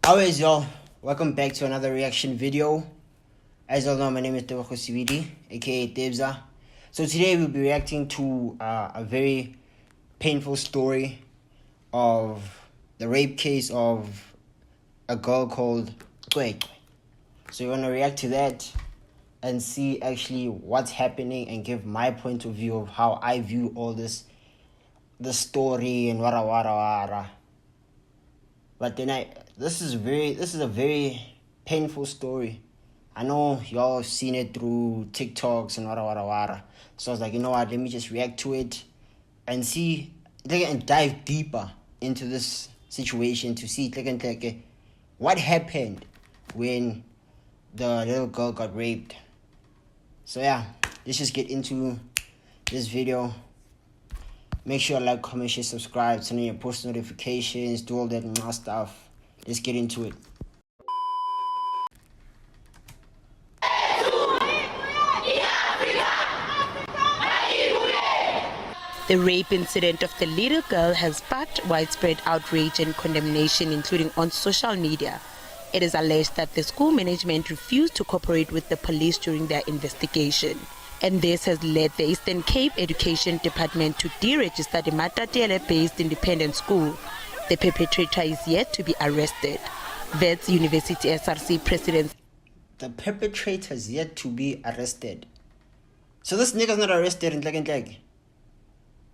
Always, y'all, welcome back to another reaction video. As y'all know, my name is For Cwecwe Gbv, aka Gbv. So today we'll be reacting to a very painful story of the rape case of a girl called Cwecwe. So you want to react to that and see actually what's happening and give my point of view of how I view all this, the story and wara wara wara. But then this is a very painful story. I know y'all have seen it through TikToks and wara. So I was like, you know what, let me just react to it and see, and dive deeper into this situation to see what happened when the little girl got raped. So yeah, let's just get into this video. Make sure you like, comment, share, subscribe, turn on your post notifications, do all that stuff. Let's get into it. The rape incident of the little girl has sparked widespread outrage and condemnation, including on social media. It is alleged that the school management refused to cooperate with the police during their investigation. And this has led the Eastern Cape Education Department to deregister the Matatiele-based independent school. The perpetrator is yet to be arrested. Wits University SRC President. The perpetrator is yet to be arrested. So this nigga's not arrested in Ntlekentleke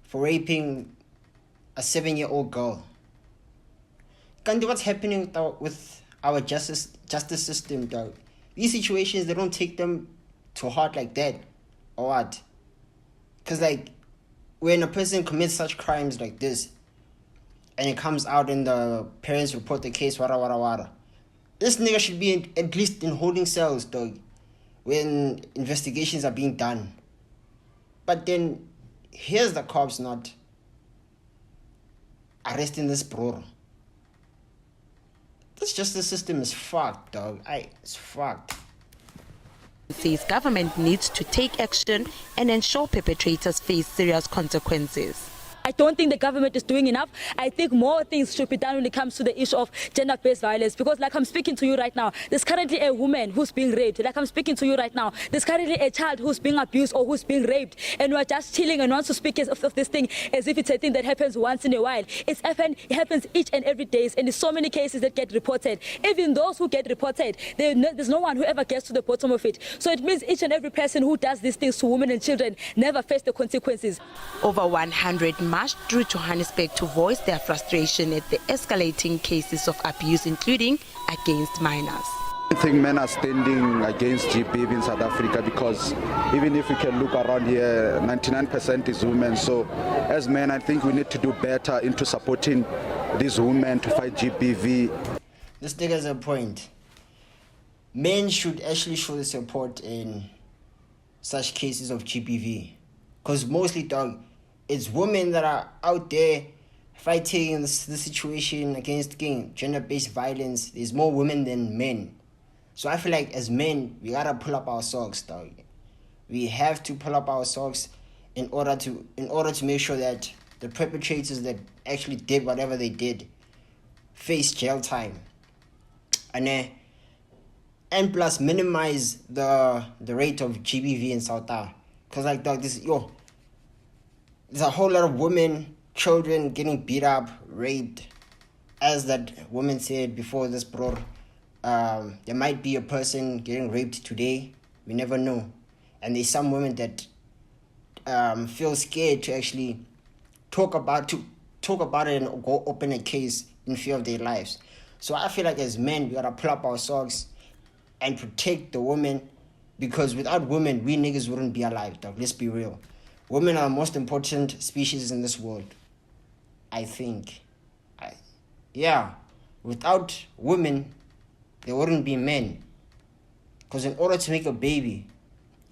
for raping a 7-year-old girl. Kanti, what's happening with our justice system, dog? These situations, they don't take them to heart like that. Or what? Because when a person commits such crimes like this and it comes out and the parents report the case, wara, this nigga should be at least in holding cells, dog, when investigations are being done. But then here's the cops not arresting this bro. This justice system is fucked, dog. It's fucked. Says government needs to take action and ensure perpetrators face serious consequences. I don't think the government is doing enough. I think more things should be done when it comes to the issue of gender-based violence. Because like I'm speaking to you right now, there's currently a woman who's being raped. Like I'm speaking to you right now, there's currently a child who's being abused or who's being raped. And we're just chilling and want to speak of this thing as if it's a thing that happens once in a while. It happens each and every day. And there's so many cases that get reported. Even those who get reported, there's no one who ever gets to the bottom of it. So it means each and every person who does these things to women and children never face the consequences. Over 100 marched through Johannesburg to voice their frustration at the escalating cases of abuse, including against minors. I think men are standing against GBV in South Africa because even if we can look around here, 99% is women. So as men, I think we need to do better into supporting these women to fight GBV. This thing has a point. Men should actually show the support in such cases of GBV. Because mostly, dog, it's women that are out there fighting the situation against gender-based violence. There's more women than men. So I feel like as men, we gotta pull up our socks, dog. We have to pull up our socks in order to make sure that the perpetrators that actually did whatever they did face jail time. And plus minimize the rate of GBV in South Africa. Because dog, there's a whole lot of women, children getting beat up, raped. As that woman said before this, bro, there might be a person getting raped today. We never know. And there's some women that feel scared to actually talk about it and go open a case in fear of their lives. So I feel like as men, we gotta pull up our socks and protect the women, because without women, we niggas wouldn't be alive, dog. Let's be real. Women are the most important species in this world, I think. Yeah, without women, there wouldn't be men. Because in order to make a baby,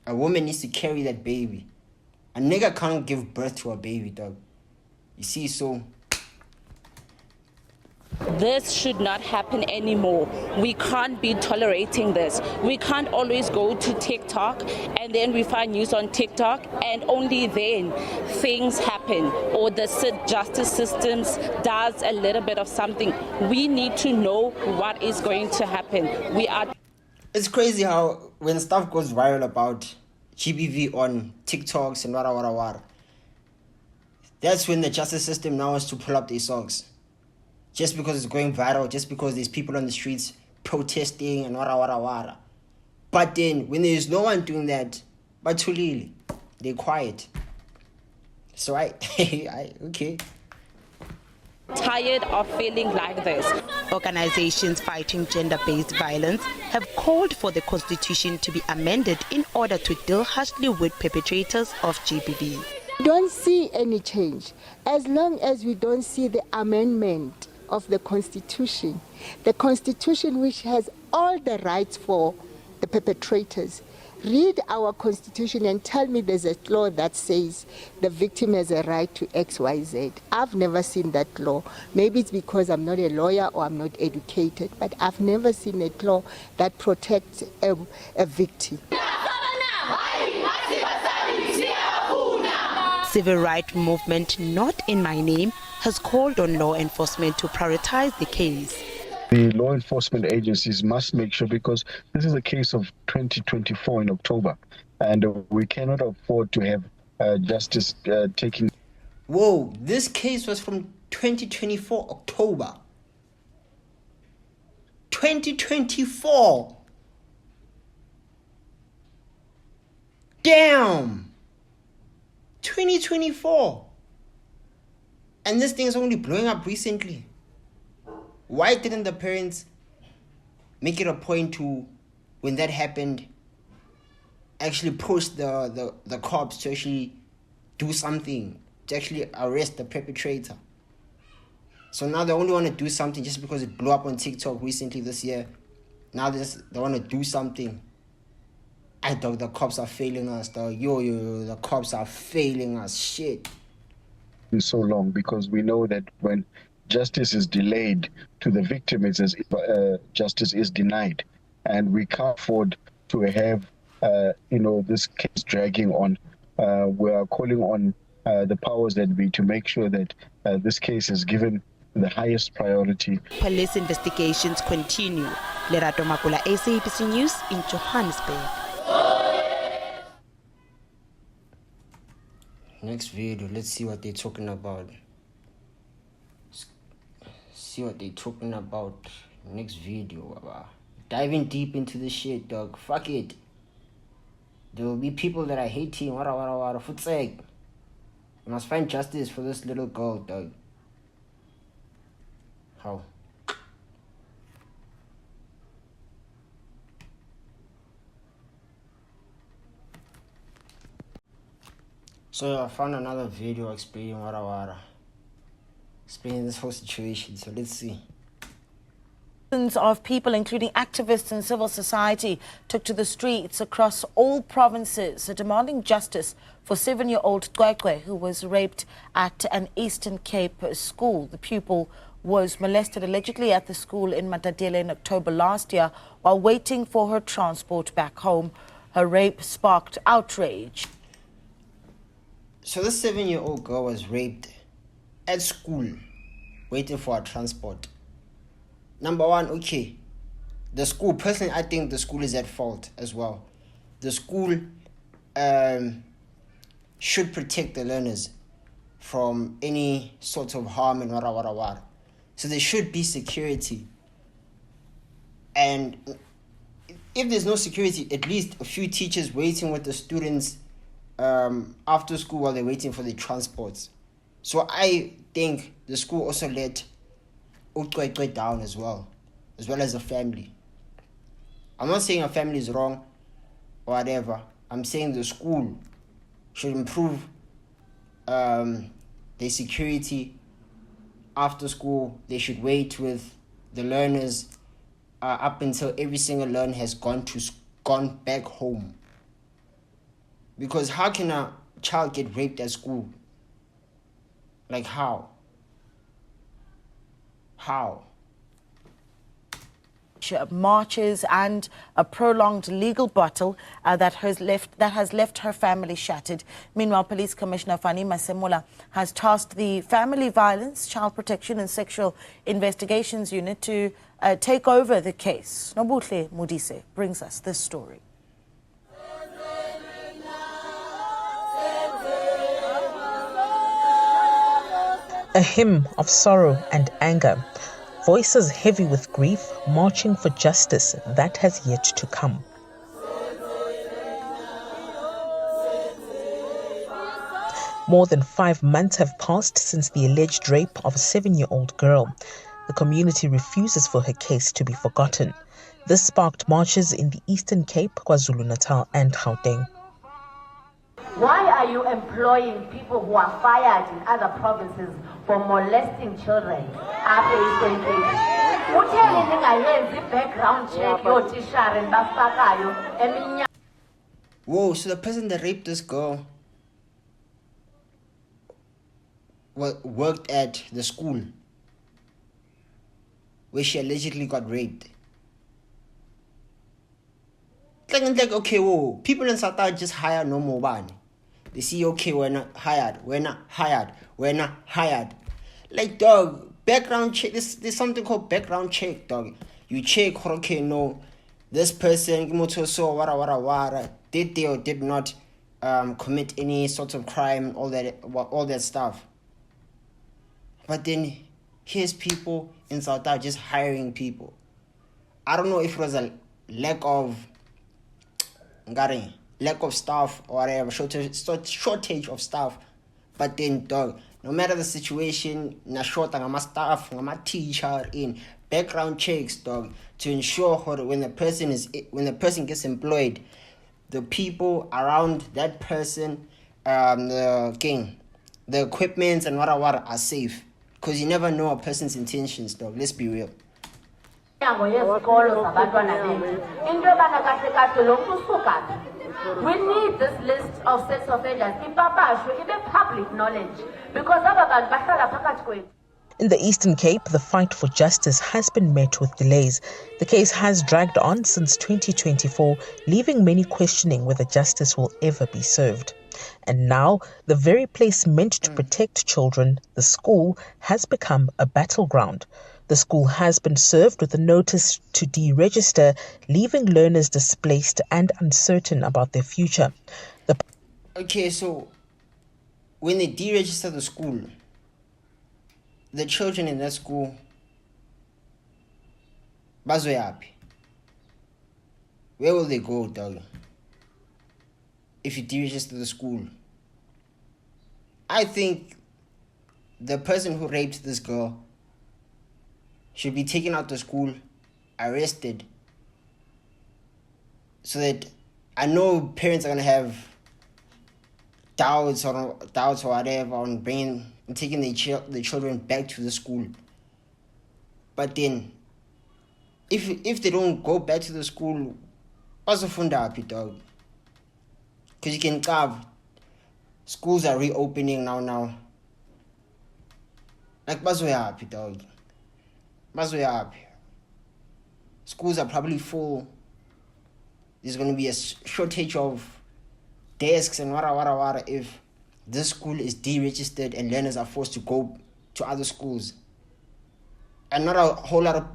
a woman needs to carry that baby. A nigga can't give birth to a baby, dog. You see, so This should not happen anymore. We can't be tolerating this. We can't always go to TikTok and then we find news on TikTok and only then things happen or the justice systems does a little bit of something. We need to know what is going to happen. It's crazy how when stuff goes viral about GBV on TikToks and wara, that's when the justice system now wants to pull up their socks. Just because it's going viral, just because there's people on the streets protesting and wara. But then, when there's no one doing that, but Tulili, they're quiet. So okay. Tired of feeling like this. Organizations fighting gender-based violence have called for the constitution to be amended in order to deal harshly with perpetrators of GBV. We don't see any change as long as we don't see the amendment of the constitution which has all the rights for the perpetrators. Read our constitution and tell me there's a law that says the victim has a right to XYZ. I've never seen that law. Maybe it's because I'm not a lawyer or I'm not educated, but I've never seen a law that protects a victim. Civil rights movement Not In My Name has called on law enforcement to prioritize the case. The law enforcement agencies must make sure, because this is a case of 2024 in October, and we cannot afford to have justice taking. Whoa, this case was from 2024 October. 2024. Damn. 2024. And this thing is only blowing up recently. Why didn't the parents make it a point to, when that happened, actually push the cops to actually do something, to actually arrest the perpetrator? So now they only want to do something just because it blew up on TikTok recently this year. Now they want to do something. I thought the cops are failing us, dog. Yo, the cops are failing us. Shit. So long, because we know that when justice is delayed to the victim, it's as if justice is denied, and we can't afford to have this case dragging on. We are calling on the powers that be to make sure that this case is given the highest priority. Police investigations continue. Lerato Makula, SABC News in Johannesburg. Next video, let's see what they're talking about. See what they're talking about. Next video, diving deep into the shit, dog. Fuck it. There will be people that are hating. For Cwecwe. We must find justice for this little girl, dog. How? So I found another video explaining explaining this whole situation. So let's see. Thousands of people, including activists and civil society, took to the streets across all provinces demanding justice for 7-year-old Cwecwe, who was raped at an Eastern Cape school. The pupil was molested allegedly at the school in Matadele in October last year while waiting for her transport back home. Her rape sparked outrage. So this 7-year-old girl was raped at school, waiting for her transport. Number one, okay, the school, personally, I think the school is at fault as well. The school should protect the learners from any sort of harm and wara. So there should be security. And if there's no security, at least a few teachers waiting with the students after school while they're waiting for the transports. So I think the school also let Cwecwe down as well as the family. I'm not saying a family is wrong or whatever. I'm saying the school should improve their security after school. They should wait with the learners up until every single learner has gone back home. Because how can a child get raped at school? Like how? How? Marches and a prolonged legal battle that has left her family shattered. Meanwhile, Police Commissioner Fani Masemola has tasked the Family Violence, Child Protection and Sexual Investigations Unit to take over the case. Nobuhle Modise brings us this story. A hymn of sorrow and anger, voices heavy with grief, marching for justice that has yet to come. More than 5 months have passed since the alleged rape of a 7-year-old girl. The community refuses for her case to be forgotten. This sparked marches in the Eastern Cape, KwaZulu-Natal and Gauteng. Why are you employing people who are fired in other provinces for molesting children after Eastern Cape? Background check Whoa, so the person that raped this girl worked at the school where she allegedly got raped. Like, okay, whoa, people in South Africa just hire no more money. They see, okay, we're not hired. Like, dog, background check, there's something called background check, dog. You check, okay, no, this person, did they or did not commit any sort of crime, all that stuff. But then, here's people in South Africa just hiring people. I don't know if it was a lack of staff or whatever, shortage of staff. But then, dog, no matter the situation, na short ngama staff, ngama teacher in background checks, dog, to ensure when the person gets employed, the people around that person, the equipment and what are safe, because you never know a person's intentions, dog. Let's be real. We need this list of sex offenders in public knowledge, because in the Eastern Cape, the fight for justice has been met with delays. The case has dragged on since 2024, leaving many questioning whether justice will ever be served. And now, the very place meant to protect children, the school, has become a battleground. The school has been served with a notice to deregister, leaving learners displaced and uncertain about their future. Okay, so when they deregister the school, the children in that school, bazoyapi, where will they go, dog? If you deregister the school, I think the person who raped this girl should be taken out of school, arrested, so that I know parents are gonna have doubts or whatever on taking the children back to the school. But then, if they don't go back to the school, what's the funda happy, dog? Because you can carve. Schools are reopening now. Like, bazoya happy, dog. Schools are probably full. There's going to be a shortage of desks and wara if this school is deregistered and learners are forced to go to other schools. And not a whole lot of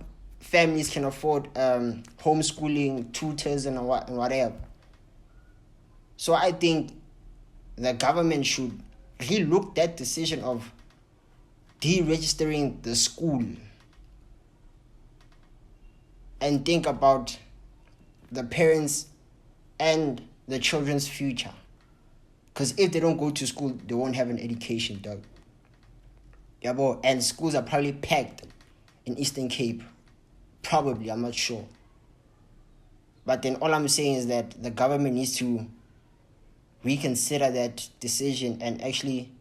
families can afford homeschooling, tutors and whatever. So I think the government should relook that decision of deregistering the school and think about the parents and the children's future. Because if they don't go to school, they won't have an education, dog. Yabo, and schools are probably packed in Eastern Cape. Probably, I'm not sure. But then all I'm saying is that the government needs to reconsider that decision and actually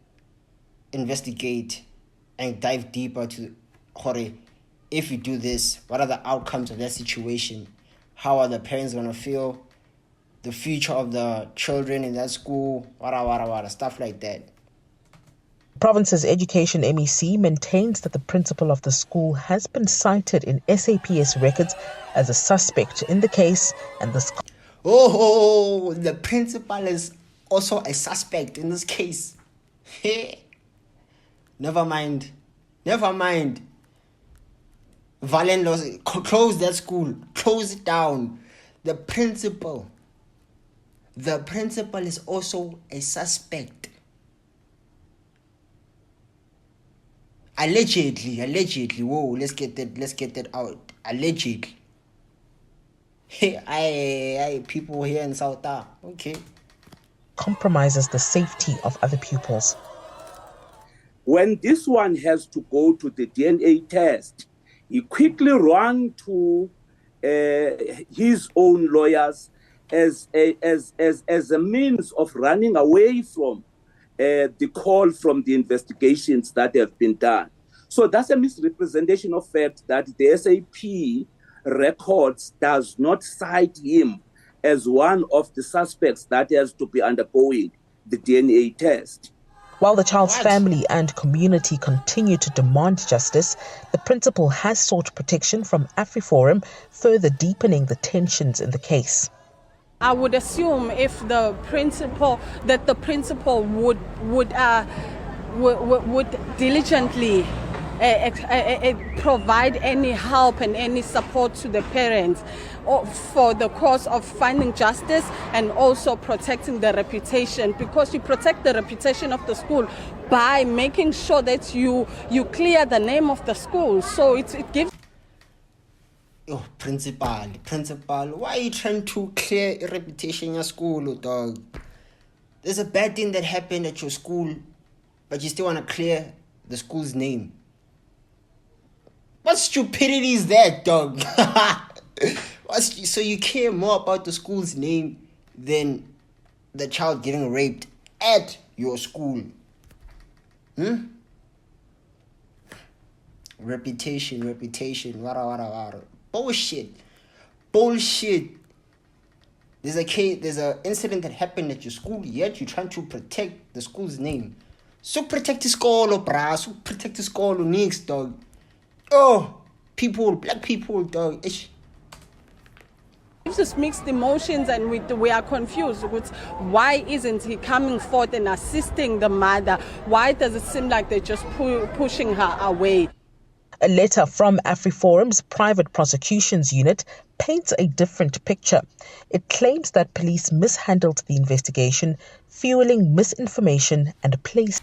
investigate and dive deeper to if you do this, what are the outcomes of that situation? How are the parents going to feel? The future of the children in that school, stuff like that. Province's Education MEC maintains that the principal of the school has been cited in SAPS records as a suspect in the case, and this... Oh, the principal is also a suspect in this case. Never mind. Valen, close that school. Close it down. The principal is also a suspect. Allegedly. Whoa, let's get that out. Allegedly. Hey, people here in South Africa. Okay. Compromises the safety of other pupils. When this one has to go to the DNA test, he quickly ran to his own lawyers as a means of running away from the call from the investigations that have been done. So that's a misrepresentation of fact that the SAP records does not cite him as one of the suspects that has to be undergoing the DNA test. While the child's family and community continue to demand justice, the principal has sought protection from AfriForum, further deepening the tensions in the case. I would assume if the principal would diligently provide any help and any support to the parents for the cause of finding justice and also protecting the reputation, because you protect the reputation of the school by making sure that you clear the name of the school. So it gives... Oh, principal, why are you trying to clear a reputation in your school, dog? There's a bad thing that happened at your school, but you still want to clear the school's name. What stupidity is that, dog? So you care more about the school's name than the child getting raped at your school? Reputation, wara. Bullshit. There's an incident that happened at your school, yet you're trying to protect the school's name. So protect the school, bruh. So protect the school, next, dog. Oh, black people, dog. Ish. It's just mixed emotions, and we are confused with why isn't he coming forth and assisting the mother? Why does it seem like they're just pushing her away? A letter from AfriForum's private prosecutions unit paints a different picture. It claims that police mishandled the investigation, fueling misinformation and placed...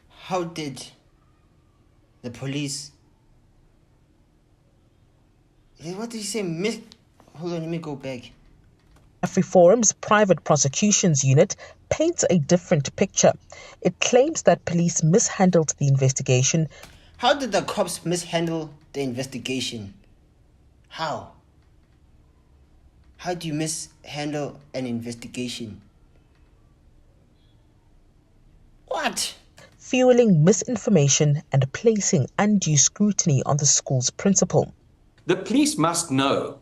How did the police... What did he say? Hold on, let me go back. AfriForum's private prosecutions unit paints a different picture. It claims that police mishandled the investigation. How did the cops mishandle the investigation? How? How do you mishandle an investigation? What? Fueling misinformation and placing undue scrutiny on the school's principal. The police must know,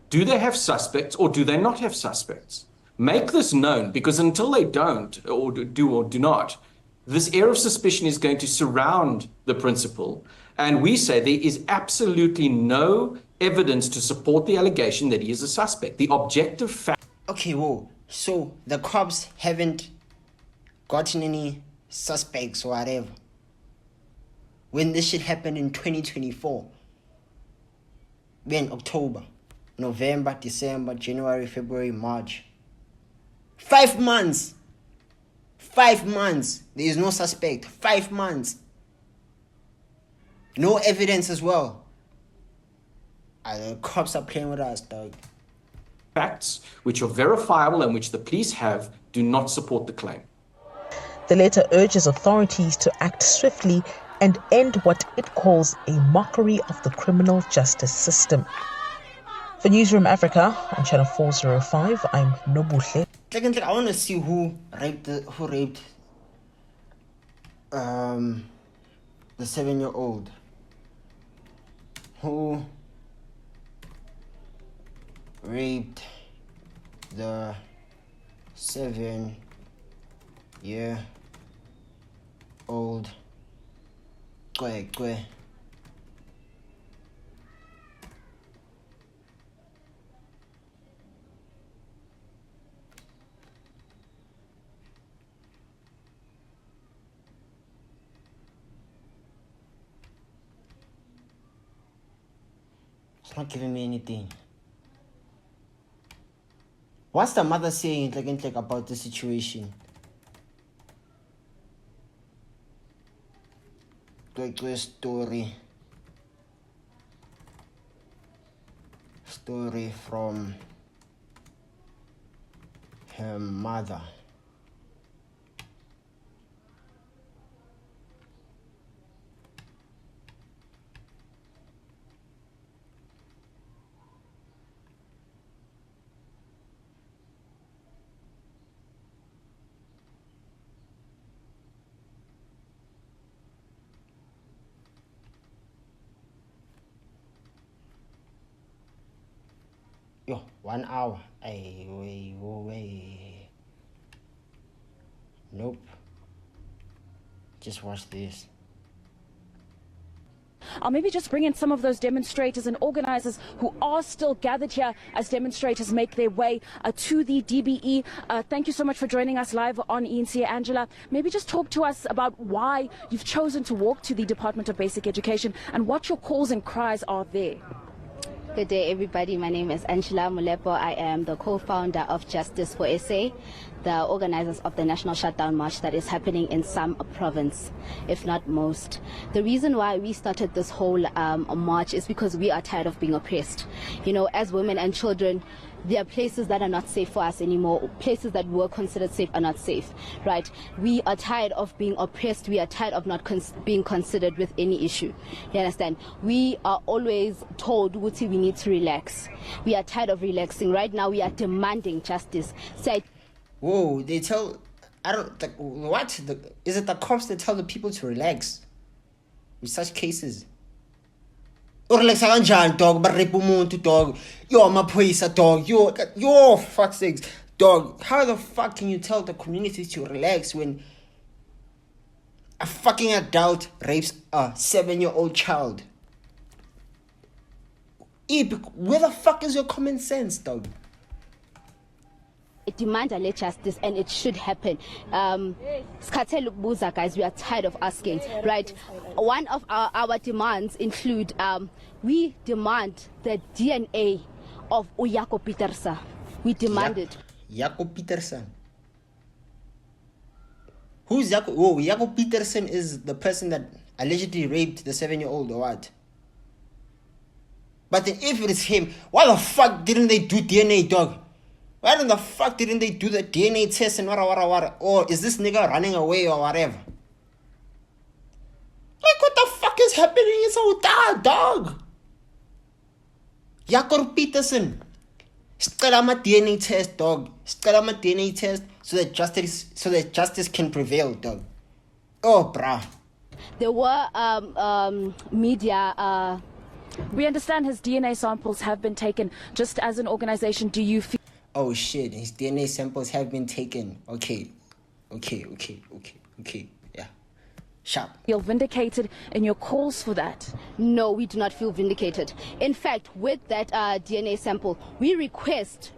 do they have suspects or do they not have suspects? Make this known, because until they don't or do not, this air of suspicion is going to surround the principal. And we say there is absolutely no evidence to support the allegation that he is a suspect. The objective fact... Okay, whoa. So the cops haven't gotten any suspects or whatever when this shit happened in 2024. In October, November, December, January, February, March. 5 months. 5 months. There is no suspect. 5 months. No evidence as well. The cops are playing with us, dog. Facts which are verifiable and which the police have do not support the claim. The letter urges authorities to act swiftly and end what it calls a mockery of the criminal justice system. For Newsroom Africa on Channel 405, I'm Nobuhle. I want to see who raped the 7-year-old. Who raped the 7-year-old? old Cwecwe. It's not giving me anything. What's the mother saying like about the situation? Cwecwe story from her mother. Yo, 1 hour. Ay, wait. Nope. Just watch this. I'll maybe just bring in some of those demonstrators and organizers who are still gathered here as demonstrators make their way to the DBE. Thank you so much for joining us live on ENC. Angela, maybe just talk to us about why you've chosen to walk to the Department of Basic Education and what your calls and cries are there. Good day, everybody. My name is Angela Mulepo. I am the co-founder of Justice for SA, the organizers of the National Shutdown March that is happening in some province, if not most. The reason why we started this whole march is because we are tired of being oppressed. You know, as women and children, there are places that are not safe for us anymore. Places that were considered safe are not safe, right? We are tired of being oppressed. We are tired of not being considered with any issue. You understand? We are always told, Wuti, we need to relax. We are tired of relaxing. Right now, we are demanding justice. Whoa, they tell, I don't, like, what? Is it the cops that tell the people to relax with such cases? Or like kanjani dog, barrepa umuntu dog. Yo, amaphoyisa dog. Yo, fuck's sakes, dog. How the fuck can you tell the community to relax when a fucking adult rapes a 7-year-old child? Where the fuck is your common sense, dog? Demand a justice, and it should happen. Guys, we are tired of asking, right? One of our demands include we demand the DNA of Jaco Pieterse. We demand it. Jaco Pieterse. Who's Jaco? Oh, Jaco Pieterse is the person that allegedly raped the 7-year-old or what? But then if it is him, why the fuck didn't they do DNA, dog? Why in the fuck didn't they do the DNA test and wara? Or is this nigga running away or whatever? Like, what the fuck is happening in South, dog? Jaco Pieterse. Sicela ama DNA test, dog. Sicela ama DNA test so that justice can prevail, dog. Oh, bruh. There were media. We understand his DNA samples have been taken. Just as an organization, do you feel... Oh shit, his DNA samples have been taken. Okay. Yeah. Sharp. Feel vindicated in your calls for that? No, we do not feel vindicated. In fact, with that DNA sample, we request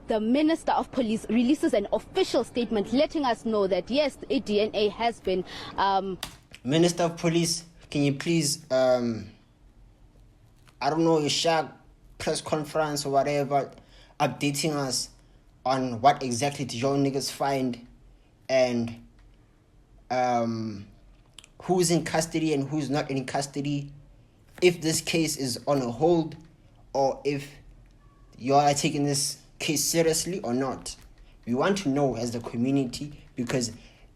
the Minister of Police releases an official statement letting us know that yes, a DNA has been... Minister of Police, can you please, I don't know, a sharp press conference or whatever, updating us on what exactly did your niggas find and who's in custody and who's not in custody, if this case is on a hold or if you are taking this case seriously or not. We want to know as the community because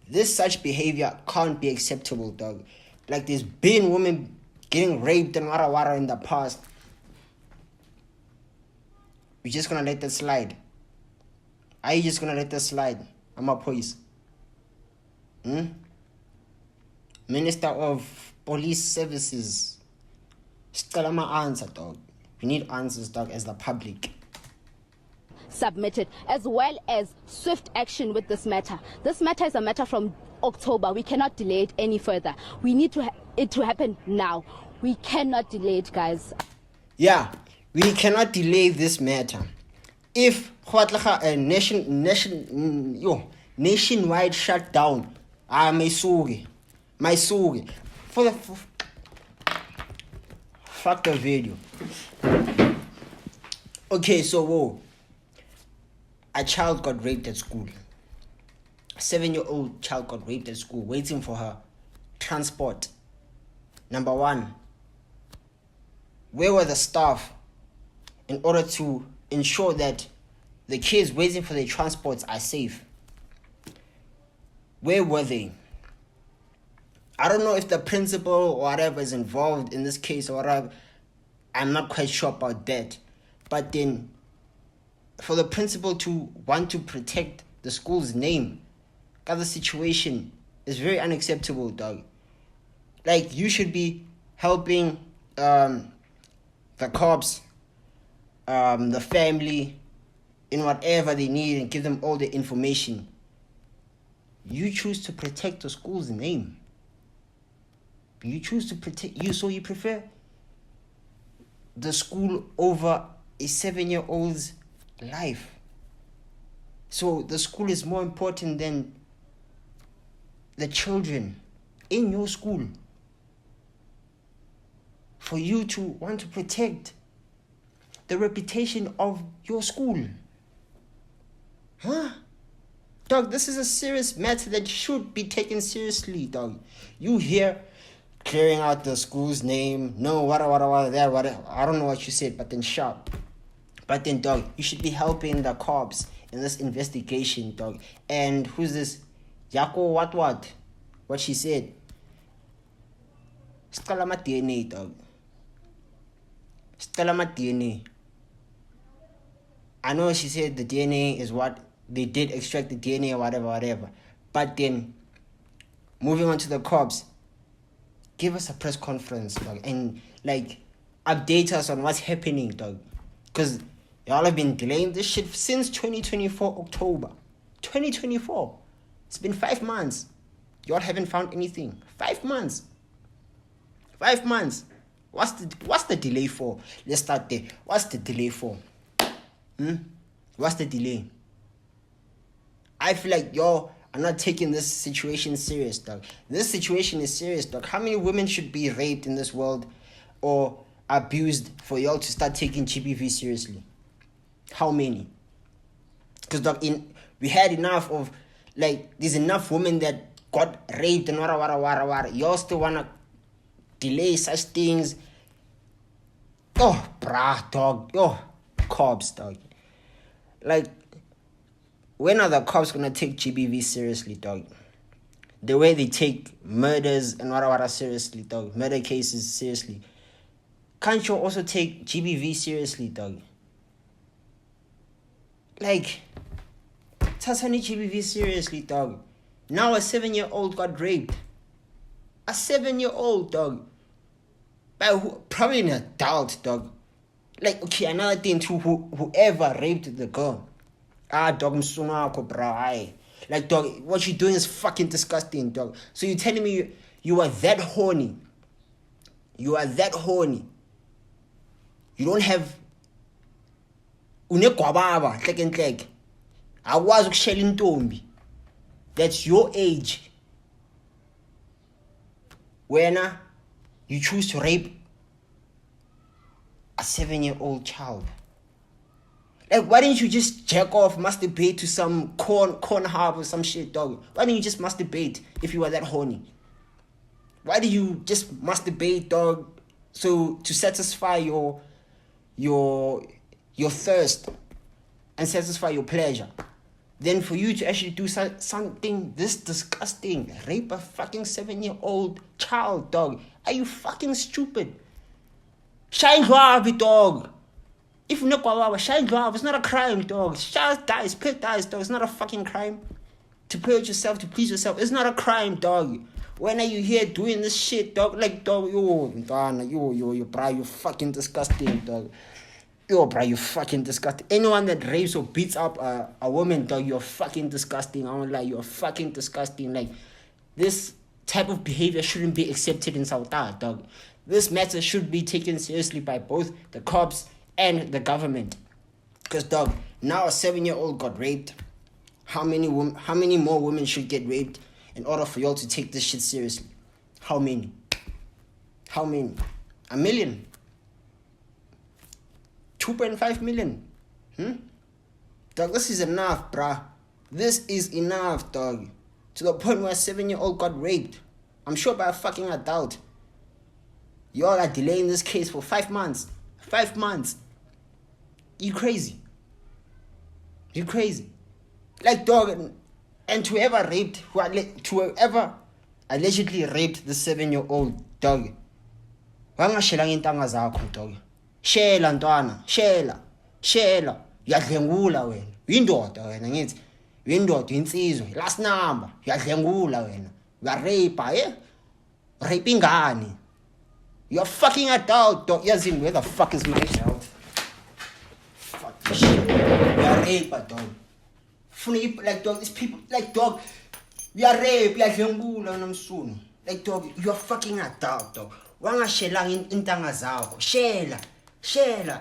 this such behavior can't be acceptable, dog. Like there's been women getting raped and wara in the past. We're just gonna let that slide. Are you just gonna let that slide? I'm a police. Minister of Police Services. Sicela ama answer, dog. We need answers, dog, as the public. submitted, as well as swift action with this matter. This matter is a matter from October. We cannot delay it any further. We need it to happen now. We cannot delay it, guys. Yeah, we cannot delay this matter. If a nationwide shutdown, my sorry, for the fuck the video. Okay, so whoa, a child got raped at school. A 7-year-old child got raped at school, waiting for her transport. Number one, where were the staff in order to ensure that the kids waiting for their transports are safe? Where were they? I don't know if the principal or whatever is involved in this case or whatever. I'm not quite sure about that. But then, for the principal to want to protect the school's name, the situation is very unacceptable, dog. Like, you should be helping the cops, the family, in whatever they need and give them all the information. You choose to protect the school's name. You choose to protect you, so you prefer the school over a 7-year-old's life. So the school is more important than the children in your school. For you to want to protect the reputation of your school. Huh? Dog, this is a serious matter that should be taken seriously, dog. You here clearing out the school's name. No, what, I don't know what you said, but then sharp. But then, dog, you should be helping the cops in this investigation, dog. And who's this? Yako what? What she said? Stella my DNA, dog. Stella my DNA. I know she said the DNA is what they did, extract the DNA or whatever. But then, moving on to the cops, give us a press conference, dog, and like update us on what's happening, dog. Because y'all have been delaying this shit since 2024 October. 2024. It's been 5 months. Y'all haven't found anything. 5 months. 5 months. What's the delay for? Let's start there. What's the delay for? What's the delay? I feel like y'all are not taking this situation serious, dog. This situation is serious, dog. How many women should be raped in this world or abused for y'all to start taking GBV seriously? How many? Because, dog, we had enough of, like, there's enough women that got raped and wara. Y'all still want to delay such things. Oh, brah, dog. Oh, cops, dog. Like, when are the cops going to take GBV seriously, dog? The way they take murders and wara seriously, dog. Murder cases seriously. Can't you also take GBV seriously, dog? Like, Tasani GBV seriously, dog. Now a 7-year-old got raped. A 7-year-old, dog. By probably an adult, dog. Like, okay, another thing too, whoever raped the girl. Dog, msunako, bro. Like, dog, what you're doing is fucking disgusting, dog. So you're telling me you are that horny. You are that horny. You don't have unekwababa, hlek. I was ukushelin tombi. That's your age. When you choose to rape a 7-year-old child. Like, why didn't you just jack off, masturbate to some corn hub or some shit, dog? Why didn't you just masturbate if you were that horny? Why do you just masturbate, dog, so to satisfy your thirst and satisfy your pleasure? Then for you to actually do something this disgusting, rape a fucking 7-year-old child, dog. Are you fucking stupid? Shine love, dog. If you know shine love, it's not a crime, dog. Child dies, pet dies, dog. It's not a fucking crime. To play with yourself, to please yourself, it's not a crime, dog. When are you here doing this shit, dog? Like, dog, you fucking disgusting, dog. Yo, bro, you fucking disgusting. Anyone that rapes or beats up a woman, dog, you're fucking disgusting. I won't lie, you're fucking disgusting. Like, this type of behavior shouldn't be accepted in South Africa, dog. This matter should be taken seriously by both the cops and the government. Because, dog, now a 7-year-old got raped. How many more women should get raped in order for y'all to take this shit seriously? How many? How many? 1 million? 2.5 million? Dog, this is enough, bruh. This is enough, dog. To the point where a 7-year-old got raped. I'm sure by a fucking adult. Y'all are delaying this case for 5 months. 5 months. You crazy. You crazy. Like, dog, and whoever allegedly raped the 7-year-old, dog, wangashelang intanga zakho, dog. Shela ntwana, shela. Uyadlengula wena. Uyindoda wena ngithi. Uyindoda insizwe. Last number. Uyadlengula wena. Uyarape, eh? Rape ingane. You're fucking adult, dog. Yazini, where the fuck is my child? Fuck this shit. Uyarape, dog. Like, dog, these people, like, dog, uyarape, uyadlengula wena msunu. Like, dog, you're fucking adult, dog. Wangashelang intanga zakho. Shela.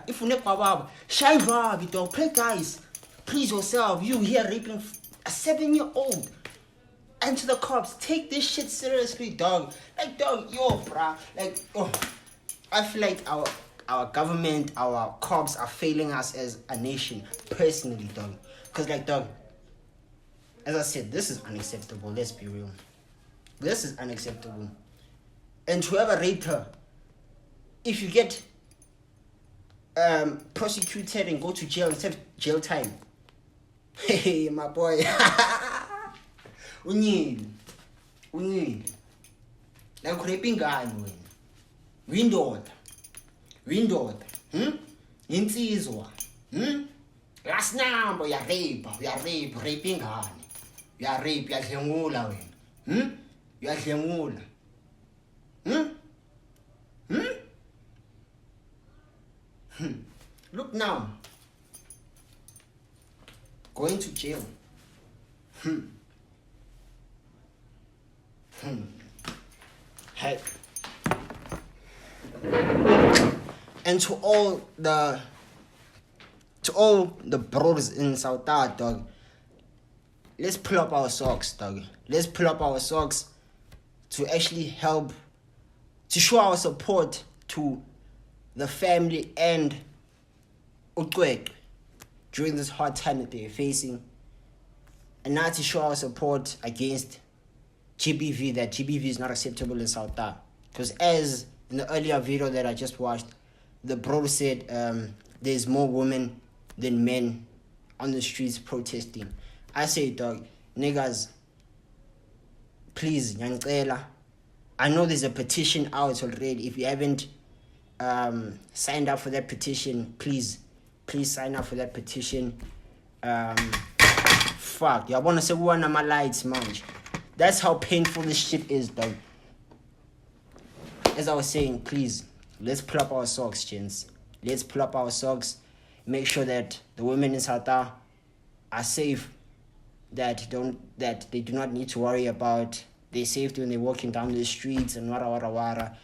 If you never baba, shy vibe, dog. Play guys. Please yourself. You here raping a 7-year-old. And to the cops, take this shit seriously, dog. Like, dog, yo, bruh. Like, oh, I feel like our government, our cops are failing us as a nation, personally, dog. Because, like, dog, as I said, this is unacceptable. Let's be real. This is unacceptable. And whoever raped her, if you get prosecuted and go to jail instead of jail time, hey, my boy, unyini, like raping ingane wena, windoda, insizwa, last number, rape ingane, uyadlengula wena, uyadlengula. Look now, going to jail. Hey. And to all the bros in South Africa, dog, let's pull up our socks, dog. Let's pull up our socks to actually help, to show our support to the family and Cwecwe during this hard time that they're facing, and now to show our support against GBV, that GBV is not acceptable in South Africa. Because as in the earlier video that I just watched, the bro said there's more women than men on the streets protesting. I say, dog, niggas, please, nyancela. I know there's a petition out already. If you haven't signed up for that petition, please sign up for that petition. Fuck, y'all wanna say one of my lights, man. That's how painful this shit is, dog. As I was saying, please, let's pull up our socks, gents. Let's pull up our socks. Make sure that the women in South Africa are safe. That they do not need to worry about their safety when they're walking down the streets and wara,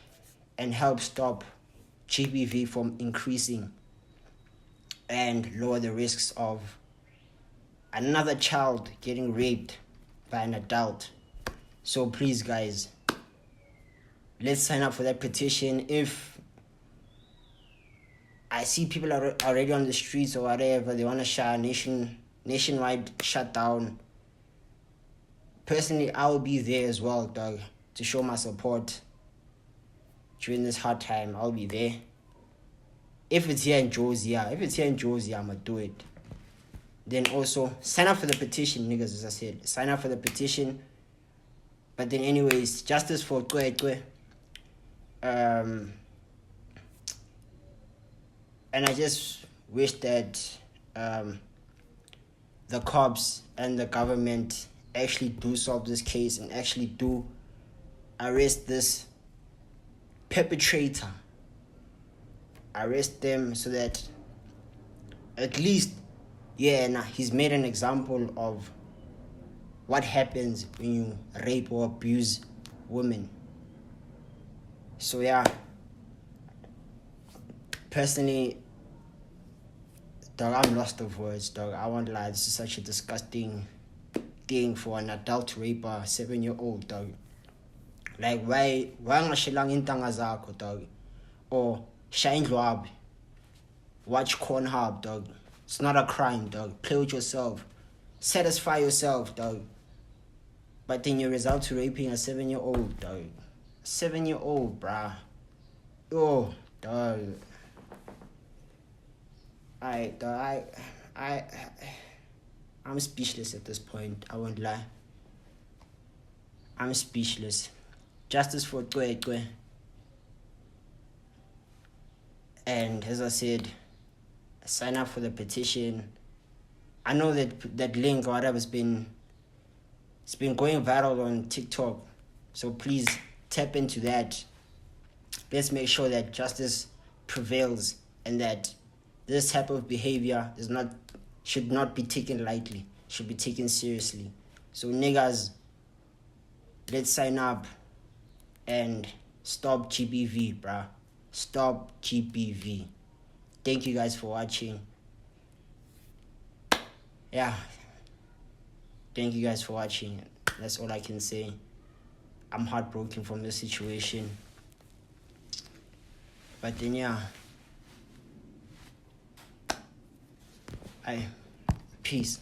and help stop GBV from increasing and lower the risks of another child getting raped by an adult. So please, guys, let's sign up for that petition. If I see people are already on the streets or whatever, they want to shut nationwide shutdown, personally, I will be there as well, dog, to show my support during this hard time. I'll be there. If it's here in Josie, I'm gonna do it. Then also sign up for the petition, niggas, as I said. Sign up for the petition. But then anyways, justice for Cwecwe. And I just wish that the cops and the government actually do solve this case and actually do arrest this perpetrator. Arrest them so that at least, yeah, nah, he's made an example of what happens when you rape or abuse women. So yeah, personally, dog, I'm lost of words, dog. I won't lie, this is such a disgusting thing for an adult raper, 7-year-old, dog. Like, why ngashilang intanga zakho, dog? Or shine dwabi, watch Cornhub, dog. It's not a crime, dog. Play with yourself, satisfy yourself, dog. But then you result to raping a 7-year-old, dog. 7-year-old, bruh. Oh, dog. I'm speechless at this point. I won't lie. I'm speechless. Justice for Cwecwe. And as I said, sign up for the petition. I know that link or whatever it's been going viral on TikTok. So please tap into that. Let's make sure that justice prevails and that this type of behavior should not be taken lightly, should be taken seriously. So niggas, let's sign up and stop GBV, bruh. Stop GBV. Thank you guys for watching. Yeah. Thank you guys for watching. That's all I can say. I'm heartbroken from this situation. But then yeah. Peace.